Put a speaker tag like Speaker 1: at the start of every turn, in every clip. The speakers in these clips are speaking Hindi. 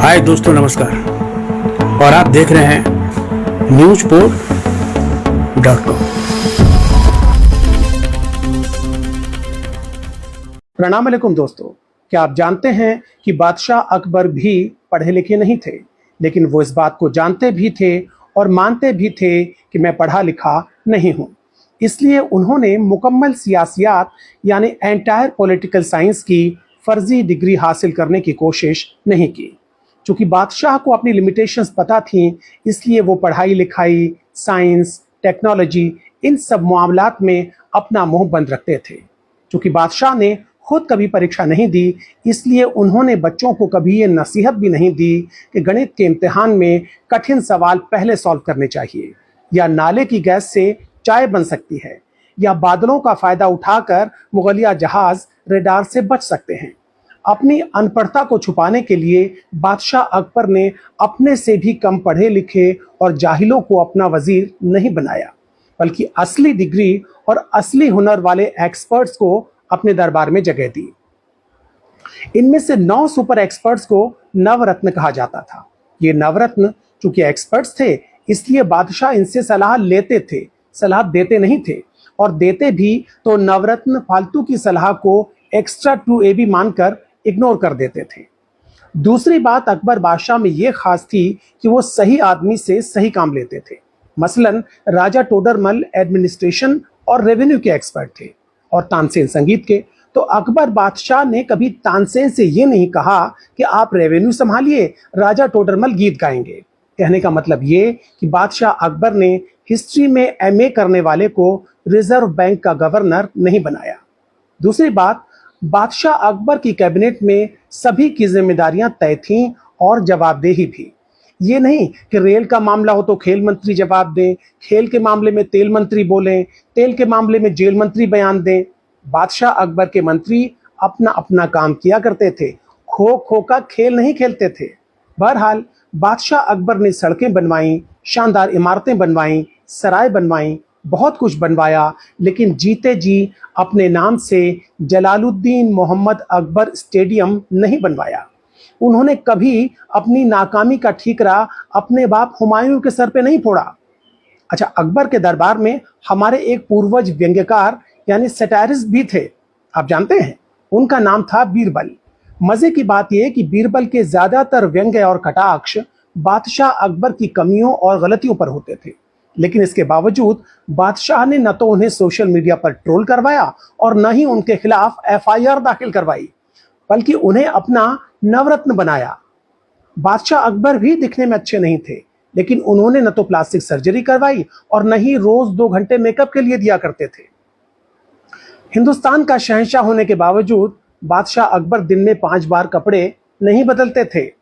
Speaker 1: हाय दोस्तों, नमस्कार। और आप देख रहे हैं newsport.com। प्रणाम अलैकुम दोस्तों। क्या आप जानते हैं कि बादशाह अकबर भी पढ़े लिखे नहीं थे, लेकिन वो इस बात को जानते भी थे और मानते भी थे कि मैं पढ़ा लिखा नहीं हूं। इसलिए उन्होंने मुकम्मल सियासियात यानी एंटायर पॉलिटिकल साइंस की फर्जी डिग्री हासिल करने की कोशिश नहीं की। चूंकि बादशाह को अपनी लिमिटेशंस पता थी, इसलिए वो पढ़ाई लिखाई, साइंस, टेक्नोलॉजी इन सब मामलात में अपना मुंह बंद रखते थे। चूंकि बादशाह ने खुद कभी परीक्षा नहीं दी, इसलिए उन्होंने बच्चों को कभी ये नसीहत भी नहीं दी कि गणित के इम्तिहान में कठिन सवाल पहले सॉल्व करने चाहिए, या नाले की गैस से चाय बन सकती है, या बादलों का फायदा उठाकर मुगलिया जहाज रेडार से बच सकते हैं। अपनी अनपढ़ता को छुपाने के लिए बादशाह अकबर ने अपने से भी कम पढ़े लिखे और जाहिलों को अपना वजीर नहीं बनाया, बल्कि असली डिग्री और असली हुनर वाले एक्सपर्ट्स को अपने दरबार में जगह दी। इनमें से 9 सुपर एक्सपर्ट्स को नवरत्न कहा जाता था। ये नवरत्न चूंकि एक्सपर्ट्स थे, इसलिए बादशाह इनसे सलाह लेते थे, सलाह देते नहीं थे, और देते भी तो नवरत्न फालतू की सलाह को एक्स्ट्रा टू ए बी मानकर इग्नोर कर देते थे। दूसरी बात अकबर बादशाह में यह खास थी कि वो सही आदमी से सही काम लेते थे। मसलन राजा टोडरमल एडमिनिस्ट्रेशन और रेवेन्यू के एक्सपर्ट थे और तानसेन संगीत के। तो अकबर बादशाह ने कभी तानसेन से ये नहीं कहा कि आप रेवेन्यू संभालिए, राजा टोडरमल गीत गाएंगे। कहने का मतलब ये कि बादशाह अकबर ने हिस्ट्री में एमए करने वाले को रिजर्व बैंक का गवर्नर नहीं बनाया। दूसरी बात, बादशाह अकबर की कैबिनेट में सभी की जिम्मेदारियां तय थीं और जवाबदेही भी। ये नहीं कि रेल का मामला हो तो खेल मंत्री जवाब दें, खेल के मामले में तेल मंत्री बोलें, तेल के मामले में जेल मंत्री बयान दें। बादशाह अकबर के मंत्री अपना अपना काम किया करते थे, खो खो का खेल नहीं खेलते थे। बहरहाल बादशाह अकबर ने सड़कें बनवाई, शानदार इमारतें बनवाई, सराय बनवाई, बहुत कुछ बनवाया, लेकिन जीते जी अपने नाम से जलालुद्दीन मोहम्मद अकबर स्टेडियम नहीं बनवाया। उन्होंने कभी अपनी नाकामी का ठीकरा अपने बाप हुमायूं के सर पे नहीं फोड़ा। अच्छा, अकबर के दरबार में हमारे एक पूर्वज व्यंग्यकार यानी सैटारिस्ट भी थे, आप जानते हैं, उनका नाम था बीरबल। मजे की बात यह कि बीरबल के ज्यादातर व्यंग्य और कटाक्ष बादशाह अकबर की कमियों और गलतियों पर होते थे, लेकिन इसके बावजूद बादशाह ने न तो उन्हें सोशल मीडिया पर ट्रोल करवाया और न ही उनके खिलाफ एफआईआर दाखिल करवाई, बल्कि उन्हें अपना नवरत्न बनाया। बादशाह अकबर भी दिखने में अच्छे नहीं थे, लेकिन उन्होंने न तो प्लास्टिक सर्जरी करवाई और न ही रोज 2 घंटे मेकअप के लिए दिया करते थे। हिंदुस्तान का शहंशाह होने के बावजूद बादशाह अकबर दिन में 5 बार कपड़े नहीं बदलते थे।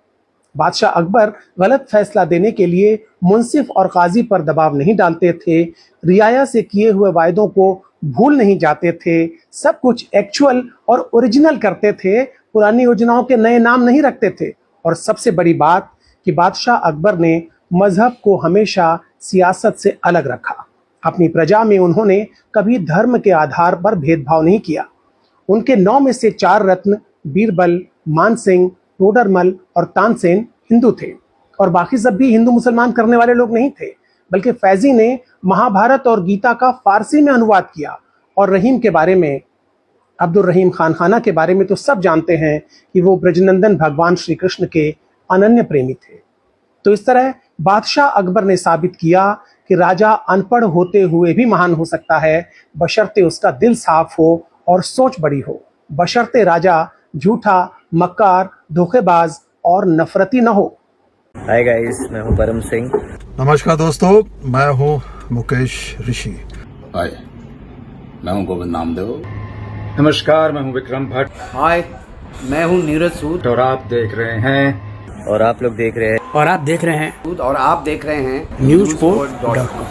Speaker 1: बादशाह अकबर गलत फैसला देने के लिए मुंसिफ और काजी पर दबाव नहीं डालते थे, रियाया से किए हुए वायदों को भूल नहीं जाते थे, सब कुछ एक्चुअल और ओरिजिनल करते थे, पुरानी योजनाओं के नए नाम नहीं रखते थे। और सबसे बड़ी बात कि बादशाह अकबर ने मजहब को हमेशा सियासत से अलग रखा। अपनी प्रजा में उन्होंने कभी धर्म के आधार पर भेदभाव नहीं किया। उनके 9 में से 4 रत्न बीरबल, मानसिंह, टोडरमल और तानसेन हिंदू थे, और बाकी सब भी हिंदू मुसलमान करने वाले लोग नहीं थे, बल्कि फैजी ने महाभारत और गीता का फारसी में अनुवाद किया। और रहीम के बारे में, अब्दुल रहीम खान के बारे में तो सब जानते हैं कि वो ब्रजनंदन भगवान श्री कृष्ण के अनन्य प्रेमी थे। तो इस तरह बादशाह अकबर ने साबित किया कि राजा अनपढ़ होते हुए भी महान हो सकता है, बशर्ते उसका दिल साफ हो और सोच बड़ी हो, बशर्ते राजा झूठा, मक्कार, धोखेबाज और नफरती न हो।
Speaker 2: हाय गाइस, मैं हूं परम सिंह।
Speaker 3: नमस्कार दोस्तों, मैं हूं मुकेश ऋषि।
Speaker 4: हाय, मैं हूं गोविंद नामदेव।
Speaker 5: नमस्कार, मैं हूं विक्रम भट्ट।
Speaker 6: हाय, मैं हूं नीरज सूद
Speaker 5: और आप देख रहे हैं
Speaker 2: और आप लोग देख रहे हैं
Speaker 1: और आप देख रहे हैं
Speaker 6: और आप देख रहे हैं
Speaker 1: newsport.com।